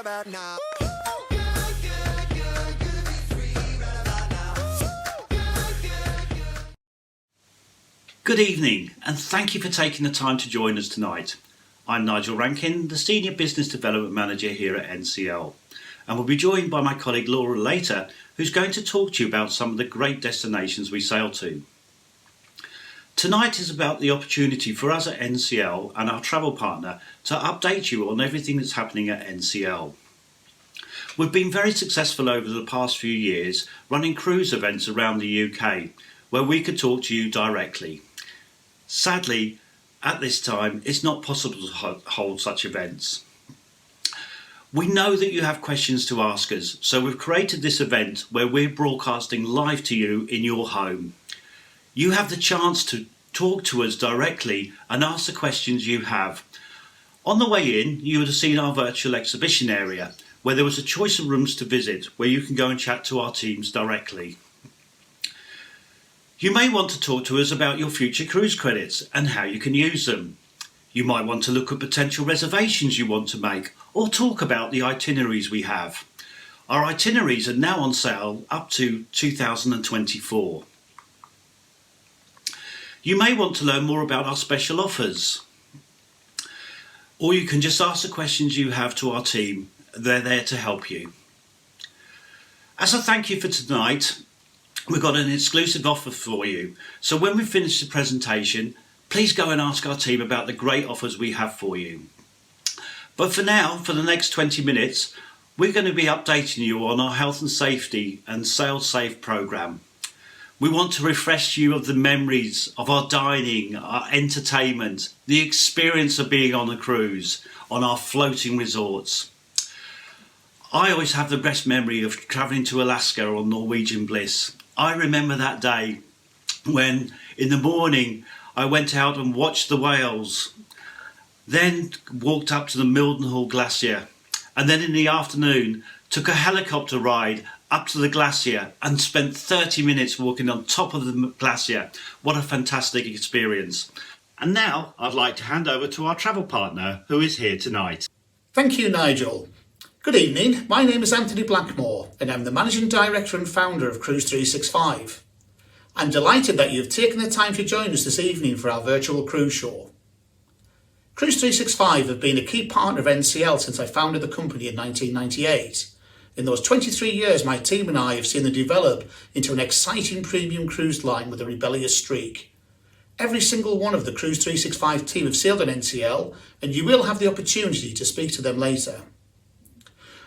about now. Good evening, and thank you for taking the time to join us tonight. I'm Nigel Rankin, the Senior Business Development Manager here at NCL, and we'll be joined by my colleague Laura later, who's going to talk to you about some of the great destinations we sail to. Tonight is about the opportunity for us at NCL and our travel partner to update you on everything that's happening at NCL. We've been very successful over the past few years running cruise events around the UK where we could talk to you directly. Sadly, at this time, it's not possible to hold such events. We know that you have questions to ask us, so we've created this event where we're broadcasting live to you in your home. You have the chance to talk to us directly and ask the questions you have. On the way in, you would have seen our virtual exhibition area, where there was a choice of rooms to visit, where you can go and chat to our teams directly. You may want to talk to us about your future cruise credits and how you can use them. You might want to look at potential reservations you want to make or talk about the itineraries we have. Our itineraries are now on sale up to 2024. You may want to learn more about our special offers. Or you can just ask the questions you have to our team. They're there to help you. As a thank you for tonight, we've got an exclusive offer for you. So when we finish the presentation, please go and ask our team about the great offers we have for you. But for now, for the next 20 minutes, we're going to be updating you on our health and safety and Sail Safe programme. We want to refresh you of the memories of our dining, our entertainment, the experience of being on a cruise, on our floating resorts. I always have the best memory of travelling to Alaska on Norwegian Bliss. I remember that day when in the morning I went out and watched the whales, then walked up to the Mildenhall Glacier, and then in the afternoon took a helicopter ride up to the glacier and spent 30 minutes walking on top of the glacier. What a fantastic experience. And now I'd like to hand over to our travel partner who is here tonight. Thank you, Nigel. Good evening, my name is Anthony Blackmore and I'm the Managing Director and Founder of Cruise365. I'm delighted that you've taken the time to join us this evening for our virtual cruise show. Cruise365 have been a key partner of NCL since I founded the company in 1998. In those 23 years, my team and I have seen them develop into an exciting premium cruise line with a rebellious streak. Every single one of the Cruise365 team have sailed on NCL and you will have the opportunity to speak to them later.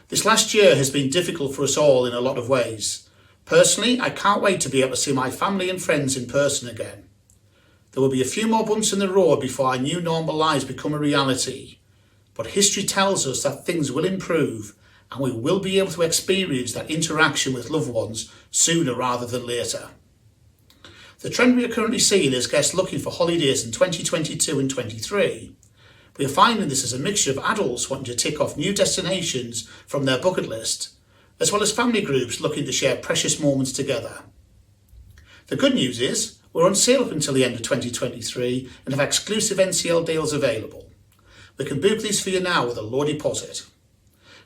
This last year has been difficult for us all in a lot of ways. Personally, I can't wait to be able to see my family and friends in person again. There will be a few more bumps in the road before our new normal lives become a reality. But history tells us that things will improve and we will be able to experience that interaction with loved ones sooner rather than later. The trend we are currently seeing is guests looking for holidays in 2022 and 23. We are finding this as a mixture of adults wanting to tick off new destinations from their bucket list, as well as family groups looking to share precious moments together. The good news is we're on sale up until the end of 2023 and have exclusive NCL deals available. We can book these for you now with a low deposit.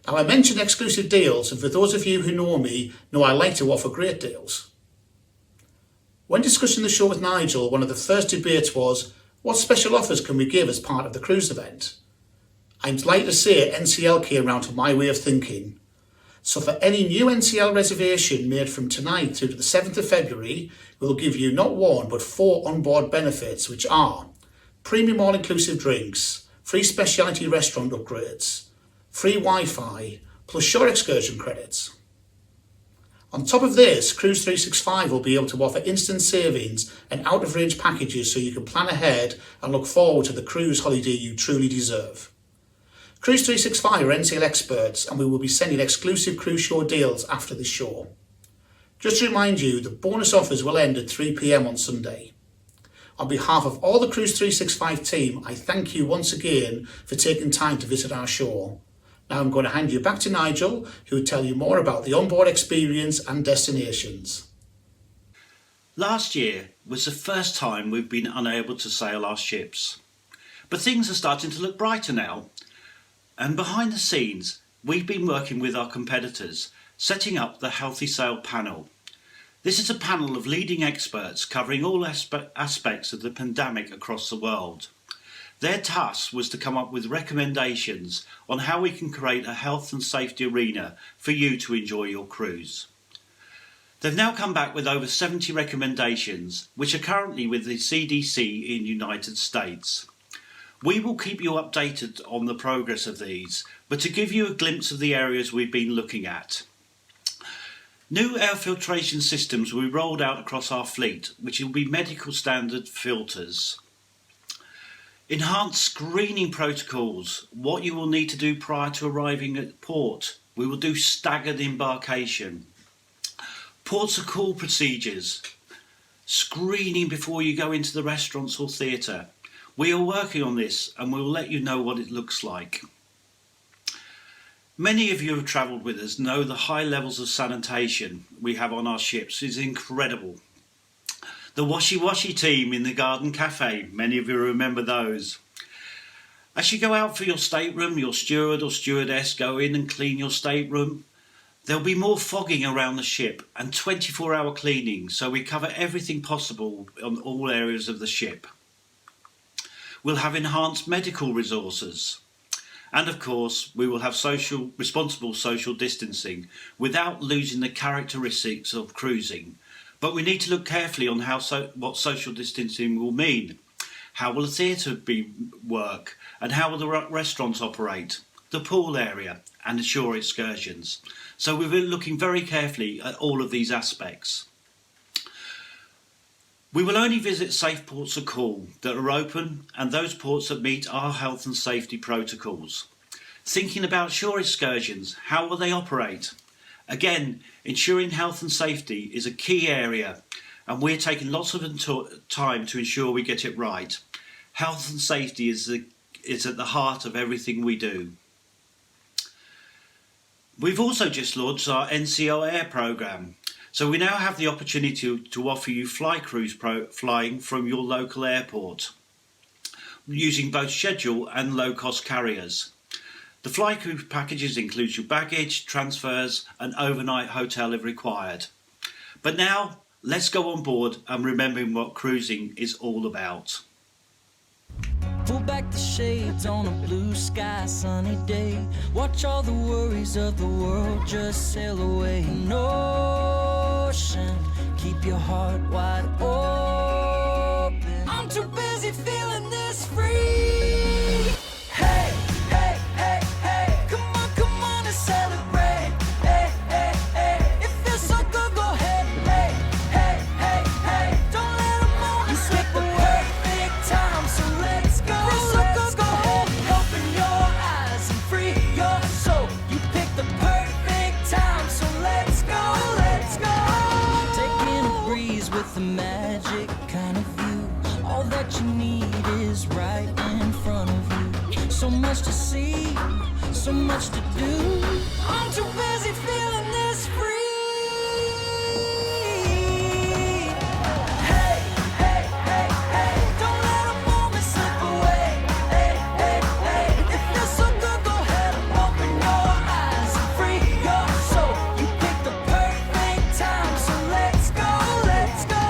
Now I mentioned exclusive deals, and for those of you who know me know I like to offer great deals. When discussing the show with Nigel, one of the first debates was, what special offers can we give as part of the cruise event? I'm delighted to say NCL came round to my way of thinking. So for any new NCL reservation made from tonight through to the 7th of February, we'll give you not one but 4 onboard benefits, which are premium all-inclusive drinks, free specialty restaurant upgrades, free Wi-Fi, plus shore excursion credits. On top of this, Cruise365 will be able to offer instant savings and out-of-range packages so you can plan ahead and look forward to the cruise holiday you truly deserve. Cruise365 are NCL experts and we will be sending exclusive cruise show deals after this show. Just to remind you, the bonus offers will end at 3 p.m. on Sunday. On behalf of all the Cruise365 team, I thank you once again for taking time to visit our show. Now I'm going to hand you back to Nigel, who will tell you more about the onboard experience and destinations. Last year was the first time we've been unable to sail our ships. But things are starting to look brighter now. And behind the scenes, we've been working with our competitors, setting up the Healthy Sail Panel. This is a panel of leading experts covering all aspects of the pandemic across the world. Their task was to come up with recommendations on how we can create a health and safety arena for you to enjoy your cruise. They've now come back with over 70 recommendations, which are currently with the CDC in the United States. We will keep you updated on the progress of these, but to give you a glimpse of the areas we've been looking at. New air filtration systems will be rolled out across our fleet, which will be medical standard filters. Enhanced screening protocols, what you will need to do prior to arriving at port. We will do staggered embarkation. Ports of call procedures, screening before you go into the restaurants or theatre. We are working on this and we'll let you know what it looks like. Many of you have travelled with us know the high levels of sanitation we have on our ships is incredible. The washy team in the garden cafe, many of you remember those. As you go out for your stateroom, your steward or stewardess go in and clean your stateroom. There'll be more fogging around the ship and 24-hour cleaning, so we cover everything possible on all areas of the ship. We'll have enhanced medical resources. And of course, we will have responsible social distancing without losing the characteristics of cruising. But we need to look carefully on what social distancing will mean. How will the theatre work? And how will the restaurants operate? The pool area and the shore excursions. So we're looking very carefully at all of these aspects. We will only visit safe ports of call that are open and those ports that meet our health and safety protocols. Thinking about shore excursions, how will they operate? Again, ensuring health and safety is a key area and we're taking lots of time to ensure we get it right. Health and safety is at the heart of everything we do. We've also just launched our NCL Air programme, so we now have the opportunity to offer you fly cruise flying from your local airport, using both schedule and low-cost carriers. The fly cruise packages include your baggage, transfers and overnight hotel if required. But now, let's go on board and remembering what cruising is all about. Pull back the shades on a blue sky, sunny day. Watch all the worries of the world just sail away. An ocean, keep your heart wide open. I'm too busy feeling this free. Hey, hey, hey, hey, come on and celebrate. Hey, hey, hey, it feels so good, go ahead. Hey, hey, hey, hey, don't let them all slip away. Perfect time, so let's go. Open your eyes and free your soul. You picked the perfect time, so let's go, let's go. Taking a breeze with the magic kind of view. All that you need is right in front of you. So much to see, so much to do. I'm too busy feeling this free. Hey, hey, hey, hey, don't let a moment slip away. Hey, hey, hey, it feels so good, go ahead and open your eyes and free your soul. You picked the perfect time, so let's go, let's go.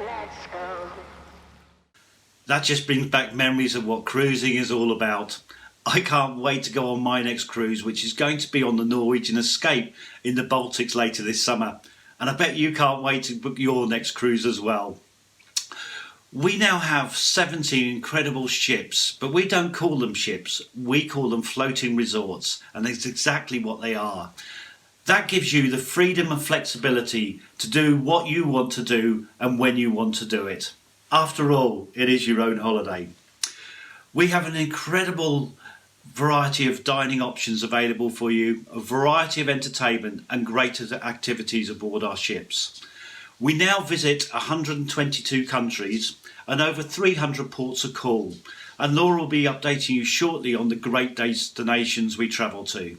Let's go. That just brings back memories of what cruising is all about. I can't wait to go on my next cruise, which is going to be on the Norwegian Escape in the Baltics later this summer. And I bet you can't wait to book your next cruise as well. We now have 17 incredible ships, but we don't call them ships, we call them floating resorts, and that's exactly what they are. That gives you the freedom and flexibility to do what you want to do and when you want to do it. After all, it is your own holiday. We have an incredible variety of dining options available for you, a variety of entertainment and great activities aboard our ships. We now visit 122 countries and over 300 ports of call, and Laura will be updating you shortly on the great destinations we travel to.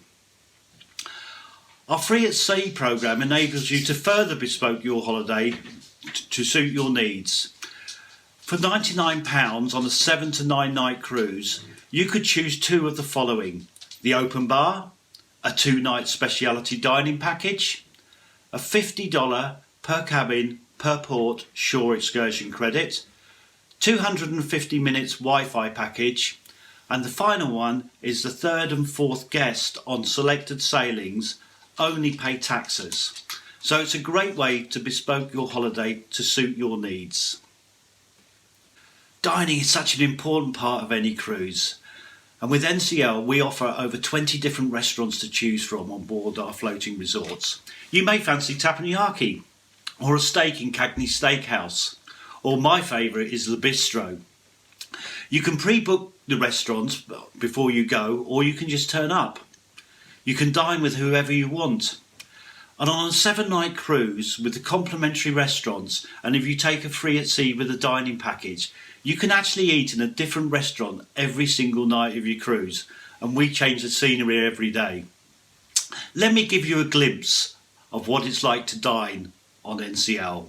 Our Free at Sea programme enables you to further bespoke your holiday to suit your needs. For £99 on a 7 to 9 night cruise, you could choose two of the following: the open bar, a 2-night speciality dining package, a $50 per cabin per port shore excursion credit, 250 minutes Wi-Fi package, and the final one is the third and fourth guest on selected sailings only pay taxes. So it's a great way to bespoke your holiday to suit your needs. Dining is such an important part of any cruise, and with NCL we offer over 20 different restaurants to choose from on board our floating resorts. You may fancy teppanyaki or a steak in Cagney Steakhouse, or my favourite is the Bistro. You can pre-book the restaurants before you go, or you can just turn up. You can dine with whoever you want. And on a 7-night cruise with the complimentary restaurants, and if you take a free at sea with a dining package, you can actually eat in a different restaurant every single night of your cruise, and we change the scenery every day. Let me give you a glimpse of what it's like to dine on NCL.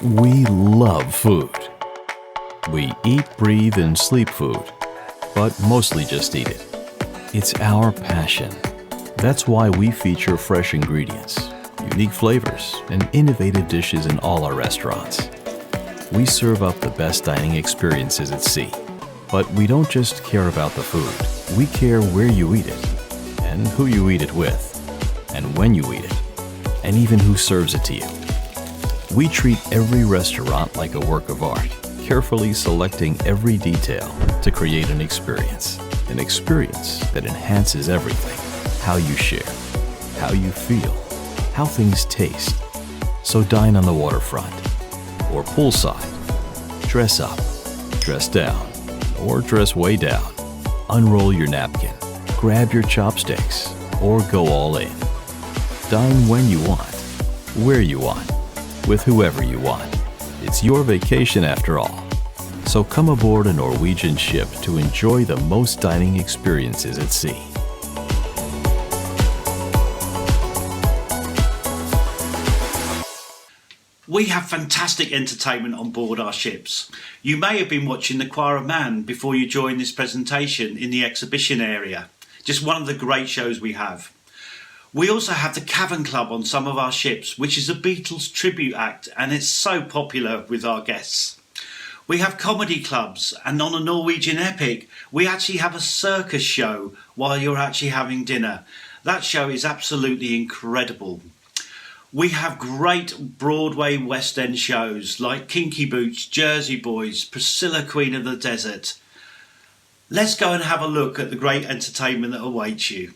We love food. We eat, breathe, and sleep food, but mostly just eat it. It's our passion. That's why we feature fresh ingredients, unique flavors, and innovative dishes in all our restaurants. We serve up the best dining experiences at sea. But we don't just care about the food. We care where you eat it, and who you eat it with, and when you eat it, and even who serves it to you. We treat every restaurant like a work of art, carefully selecting every detail to create an experience that enhances everything. How you share, how you feel, how things taste. So dine on the waterfront, or poolside. Dress up, dress down, or dress way down. Unroll your napkin, grab your chopsticks, or go all in. Dine when you want, where you want, with whoever you want. It's your vacation after all. So come aboard a Norwegian ship to enjoy the most dining experiences at sea. We have fantastic entertainment on board our ships. You may have been watching The Choir of Man before you joined this presentation in the exhibition area. Just one of the great shows we have. We also have the Cavern Club on some of our ships, which is a Beatles tribute act, and it's so popular with our guests. We have comedy clubs, and on a Norwegian Epic, we actually have a circus show while you're actually having dinner. That show is absolutely incredible. We have great Broadway West End shows like Kinky Boots, Jersey Boys, Priscilla Queen of the Desert. Let's go and have a look at the great entertainment that awaits you.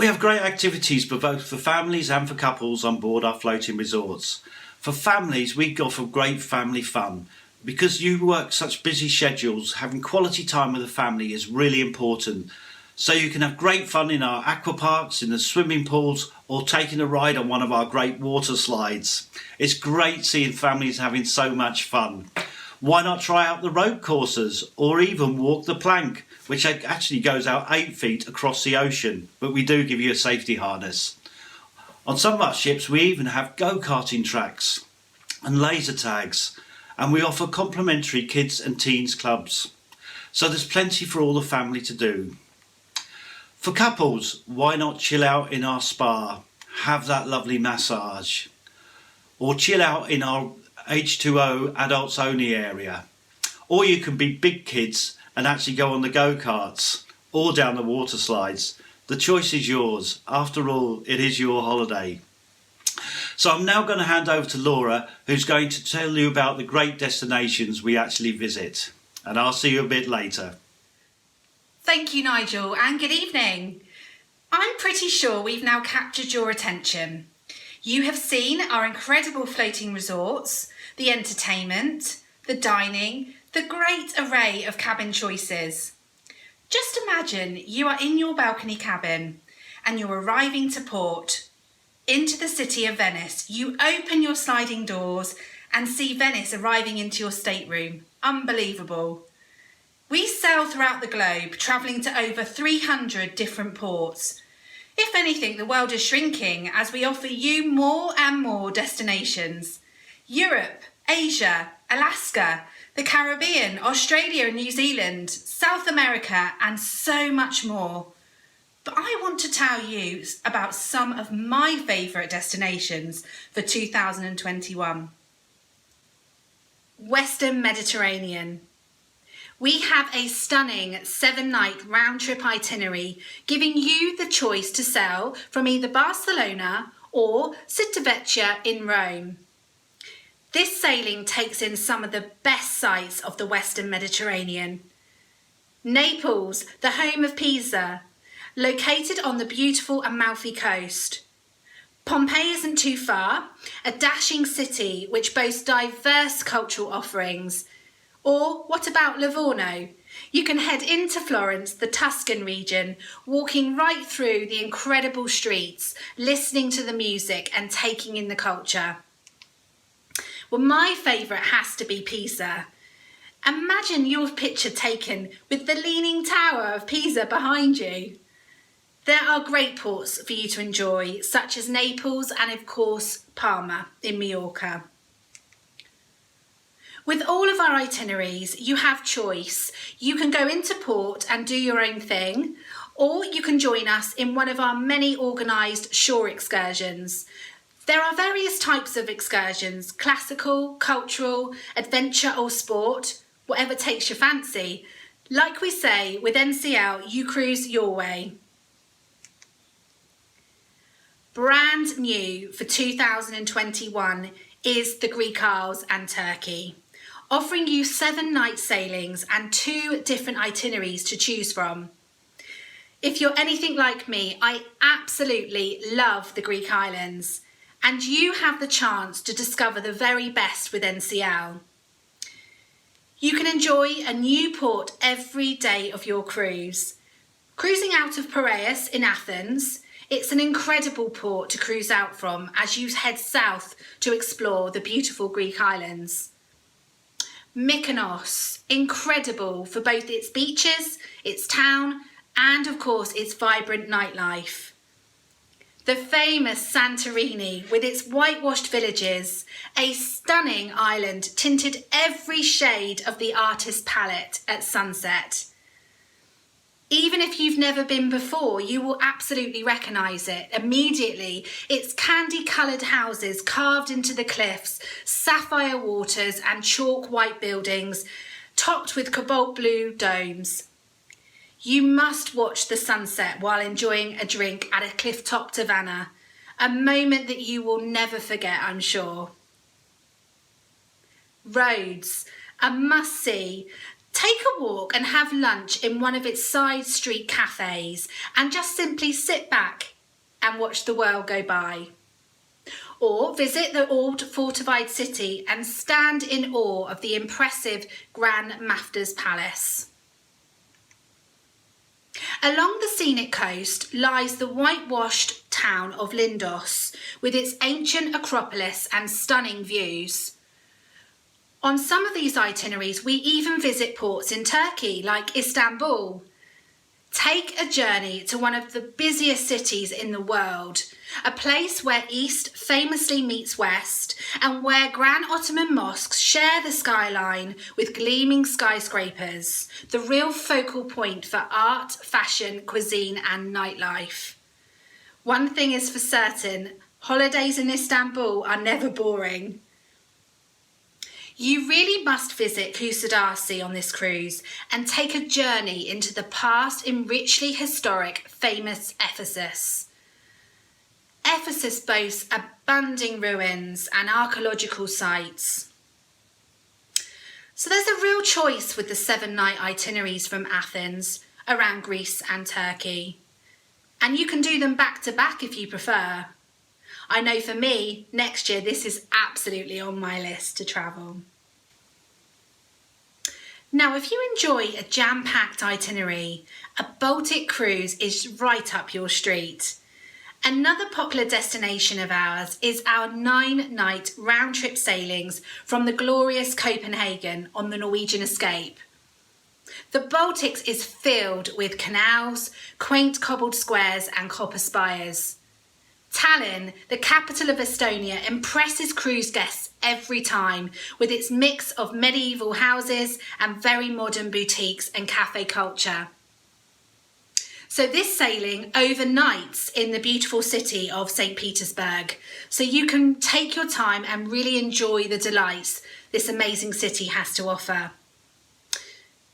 We have great activities for both for families and for couples on board our floating resorts. For families, we offer great family fun. Because you work such busy schedules, having quality time with the family is really important. So you can have great fun in our aqua parks, in the swimming pools, or taking a ride on one of our great water slides. It's great seeing families having so much fun. Why not try out the rope courses or even walk the plank, which actually goes out 8 feet across the ocean, but we do give you a safety harness. On some of our ships we even have go-karting tracks and laser tags, and we offer complimentary kids and teens clubs. So there's plenty for all the family to do. For couples, why not chill out in our spa, have that lovely massage, or chill out in our H2O adults only area. Or you can be big kids and actually go on the go-karts or down the water slides. The choice is yours. After all, it is your holiday. So I'm now going to hand over to Laura, who's going to tell you about the great destinations we actually visit. And I'll see you a bit later. Thank you, Nigel, and good evening. I'm pretty sure we've now captured your attention. You have seen our incredible floating resorts, the entertainment, the dining, the great array of cabin choices. Just imagine you are in your balcony cabin and you're arriving to port. Into the city of Venice, you open your sliding doors and see Venice arriving into your stateroom. Unbelievable. We sail throughout the globe, travelling to over 300 different ports. If anything, the world is shrinking as we offer you more and more destinations. Europe, Asia, Alaska, the Caribbean, Australia and New Zealand, South America, and so much more. But I want to tell you about some of my favourite destinations for 2021. Western Mediterranean. We have a stunning 7-night round-trip itinerary, giving you the choice to sail from either Barcelona or Civitavecchia in Rome. This sailing takes in some of the best sights of the Western Mediterranean. Naples, the home of Pisa, located on the beautiful Amalfi Coast. Pompeii isn't too far, a dashing city which boasts diverse cultural offerings. Or what about Livorno? You can head into Florence, the Tuscan region, walking right through the incredible streets, listening to the music and taking in the culture. Well, my favourite has to be Pisa. Imagine your picture taken with the Leaning Tower of Pisa behind you. There are great ports for you to enjoy, such as Naples and of course Palma in Majorca. With all of our itineraries, you have choice. You can go into port and do your own thing, or you can join us in one of our many organised shore excursions. There are various types of excursions: classical, cultural, adventure or sport, whatever takes your fancy. Like we say, with NCL, you cruise your way. Brand new for 2021 is the Greek Isles and Turkey, offering you 7-night sailings and 2 different itineraries to choose from. If you're anything like me, I absolutely love the Greek islands, and you have the chance to discover the very best with NCL. You can enjoy a new port every day of your cruise. Cruising out of Piraeus in Athens, it's an incredible port to cruise out from as you head south to explore the beautiful Greek islands. Mykonos, incredible for both its beaches, its town, and of course its vibrant nightlife. The famous Santorini with its whitewashed villages, a stunning island tinted every shade of the artist's palette at sunset. Even if you've never been before, you will absolutely recognise it immediately. Its candy-coloured houses carved into the cliffs, sapphire waters and chalk white buildings, topped with cobalt blue domes. You must watch the sunset while enjoying a drink at a cliff-top taverna, a moment that you will never forget, I'm sure. Rhodes, a must-see. Take a walk and have lunch in one of its side street cafes and just simply sit back, and watch the world go by. Or visit the old fortified city and stand in awe of the impressive Grand Mafta's Palace. Along the scenic coast lies the whitewashed town of Lindos, with its ancient acropolis and stunning views. On some of these itineraries, we even visit ports in Turkey, like Istanbul. Take a journey to one of the busiest cities in the world, a place where East famously meets West and where Grand Ottoman mosques share the skyline with gleaming skyscrapers, the real focal point for art, fashion, cuisine and nightlife. One thing is for certain, holidays in Istanbul are never boring. You really must visit Cruise365 on this cruise and take a journey into the past in richly historic, famous Ephesus. Ephesus boasts abounding ruins and archaeological sites. So there's a real choice with the 7-night itineraries from Athens around Greece and Turkey. And you can do them back to back if you prefer. I know for me, next year this is absolutely on my list to travel. Now, if you enjoy a jam-packed itinerary, a Baltic cruise is right up your street. Another popular destination of ours is our 9-night round-trip sailings from the glorious Copenhagen on the Norwegian Escape. The Baltics is filled with canals, quaint cobbled squares and copper spires. Tallinn, the capital of Estonia, impresses cruise guests every time with its mix of medieval houses and very modern boutiques and cafe culture. So this sailing overnights in the beautiful city of St. Petersburg, so you can take your time and really enjoy the delights this amazing city has to offer.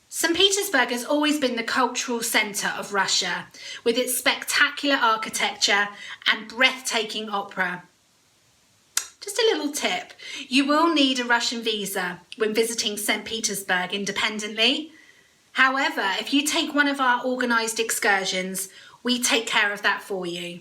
St. Petersburg has always been the cultural centre of Russia, with its spectacular architecture and breathtaking opera. Just a little tip, you will need a Russian visa when visiting St. Petersburg independently. However, if you take one of our organised excursions, we take care of that for you.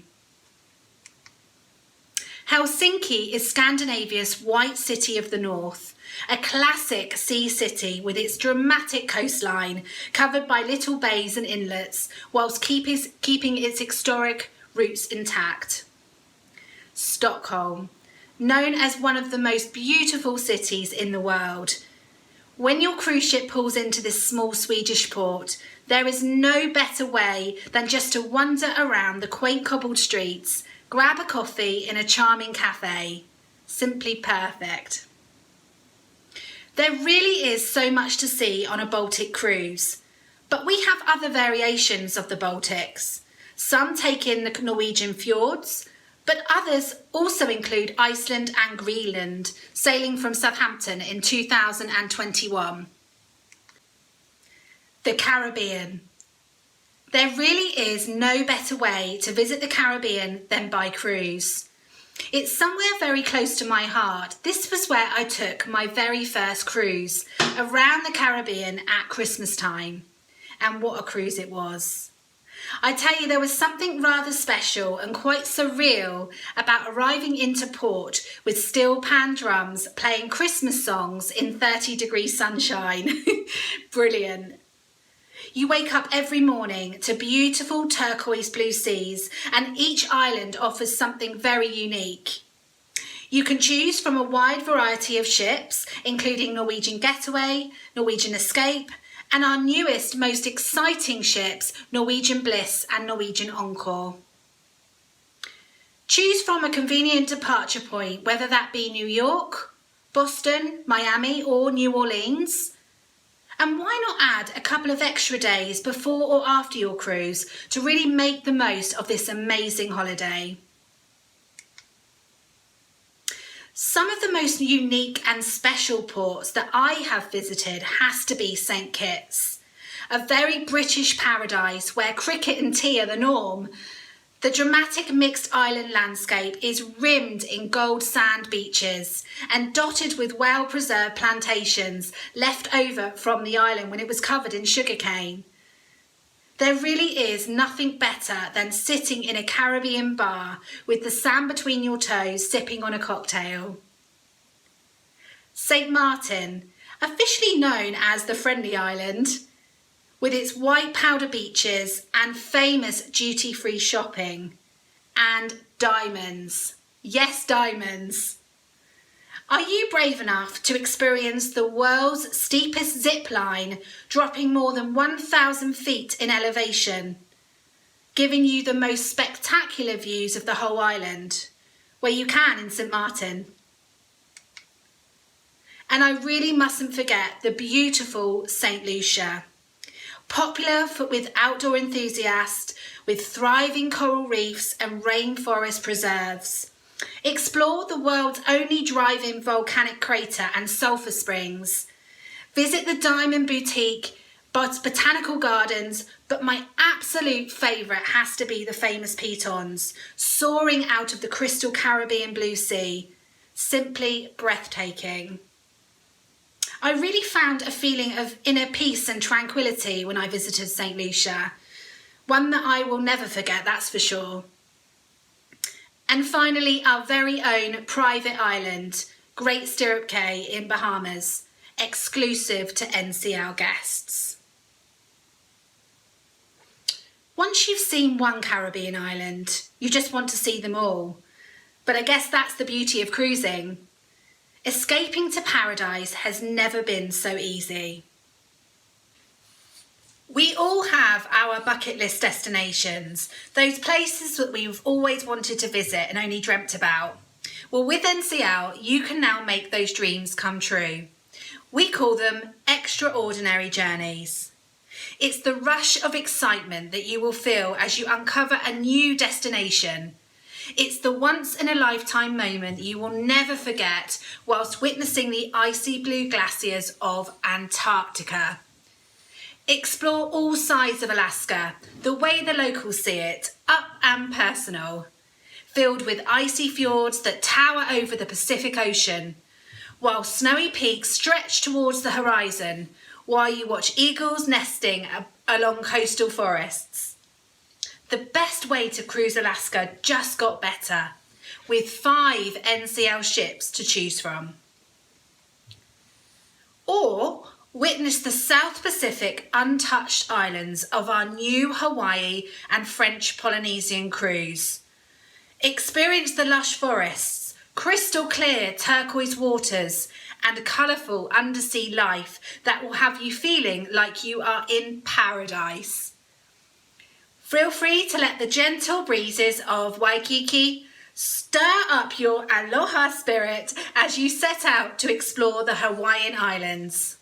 Helsinki is Scandinavia's White City of the North, a classic sea city with its dramatic coastline covered by little bays and inlets, whilst keeping its historic roots intact. Stockholm, known as one of the most beautiful cities in the world. When your cruise ship pulls into this small Swedish port, there is no better way than just to wander around the quaint cobbled streets, grab a coffee in a charming cafe. Simply perfect. There really is so much to see on a Baltic cruise, but we have other variations of the Baltics. Some take in the Norwegian fjords, but others also include Iceland and Greenland, sailing from Southampton in 2021. The Caribbean. There really is no better way to visit the Caribbean than by cruise. It's somewhere very close to my heart. This was where I took my very first cruise around the Caribbean at Christmas time. And what a cruise it was. I tell you, there was something rather special and quite surreal about arriving into port with steel pan drums playing Christmas songs in 30-degree sunshine. Brilliant. You wake up every morning to beautiful turquoise blue seas, and each island offers something very unique. You can choose from a wide variety of ships, including Norwegian Getaway, Norwegian Escape, and our newest, most exciting ships, Norwegian Bliss and Norwegian Encore. Choose from a convenient departure point, whether that be New York, Boston, Miami, or New Orleans. And why not add a couple of extra days before or after your cruise to really make the most of this amazing holiday? Some of the most unique and special ports that I have visited has to be St. Kitts, a very British paradise where cricket and tea are the norm. The dramatic mixed island landscape is rimmed in gold sand beaches and dotted with well-preserved plantations left over from the island when it was covered in sugarcane. There really is nothing better than sitting in a Caribbean bar with the sand between your toes, sipping on a cocktail. St. Martin, officially known as the Friendly Island, with its white powder beaches and famous duty-free shopping, and diamonds. Yes, diamonds. Are you brave enough to experience the world's steepest zip line, dropping more than 1,000 feet in elevation, giving you the most spectacular views of the whole island? Well, you can in St. Martin. And I really mustn't forget the beautiful St. Lucia. Popular with outdoor enthusiasts, with thriving coral reefs and rainforest preserves. Explore the world's only drive-in volcanic crater and sulphur springs. Visit the Diamond Boutique, botanical gardens, but my absolute favourite has to be the famous pitons, soaring out of the crystal Caribbean blue sea. Simply breathtaking. I really found a feeling of inner peace and tranquility when I visited St. Lucia. One that I will never forget, that's for sure. And finally, our very own private island, Great Stirrup Cay in Bahamas, exclusive to NCL guests. Once you've seen one Caribbean island, you just want to see them all. But I guess that's the beauty of cruising. Escaping to paradise has never been so easy. We all have our bucket list destinations, those places that we've always wanted to visit and only dreamt about. Well, with NCL, you can now make those dreams come true. We call them extraordinary journeys. It's the rush of excitement that you will feel as you uncover a new destination. It's the once-in-a-lifetime moment you will never forget whilst witnessing the icy blue glaciers of Antarctica. Explore all sides of Alaska, the way the locals see it, up and personal. Filled with icy fjords that tower over the Pacific Ocean, while snowy peaks stretch towards the horizon, while you watch eagles nesting along coastal forests. The best way to cruise Alaska just got better, with 5 NCL ships to choose from. Or witness the South Pacific untouched islands of our new Hawaii and French Polynesian cruise. Experience the lush forests, crystal clear turquoise waters, and colourful undersea life that will have you feeling like you are in paradise. Feel free to let the gentle breezes of Waikiki stir up your aloha spirit as you set out to explore the Hawaiian Islands.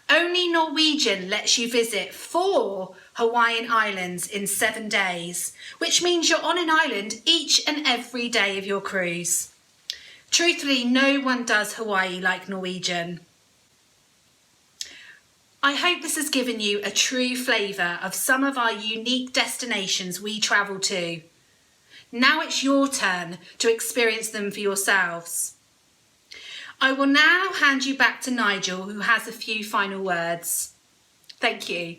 Only Norwegian lets you visit 4 Hawaiian islands in 7 days, which means you're on an island each and every day of your cruise. Truthfully, no one does Hawaii like Norwegian. I hope this has given you a true flavour of some of our unique destinations we travel to. Now it's your turn to experience them for yourselves. I will now hand you back to Nigel, who has a few final words. Thank you.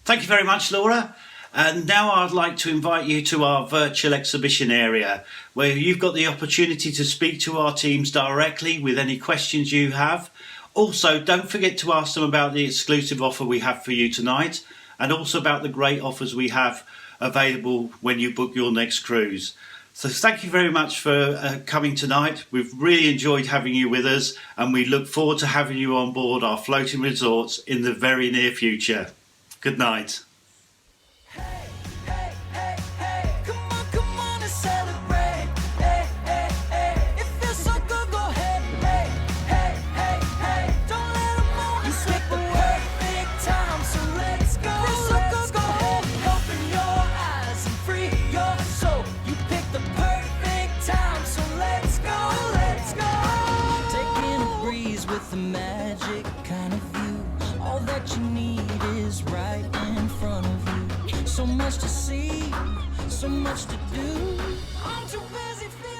Thank you very much, Laura. And now I'd like to invite you to our virtual exhibition area, where you've got the opportunity to speak to our teams directly with any questions you have. Also, don't forget to ask them about the exclusive offer we have for you tonight, and also about the great offers we have available when you book your next cruise. So thank you very much for coming tonight. We've really enjoyed having you with us, and we look forward to having you on board our floating resorts in the very near future. Good night. Hey, hey, hey, come on and celebrate. Hey, hey, hey, it feels so good, go ahead. Hey, hey, hey, hey, don't let them all you pick the perfect time, so let's go. Feels so good, go ahead. Open your eyes and free your soul. You picked the perfect time, so let's go, let's go. Taking a breeze with the magic kind of view. All that you need is right in front of you. So much to see, so much to do. I'm too busy feeling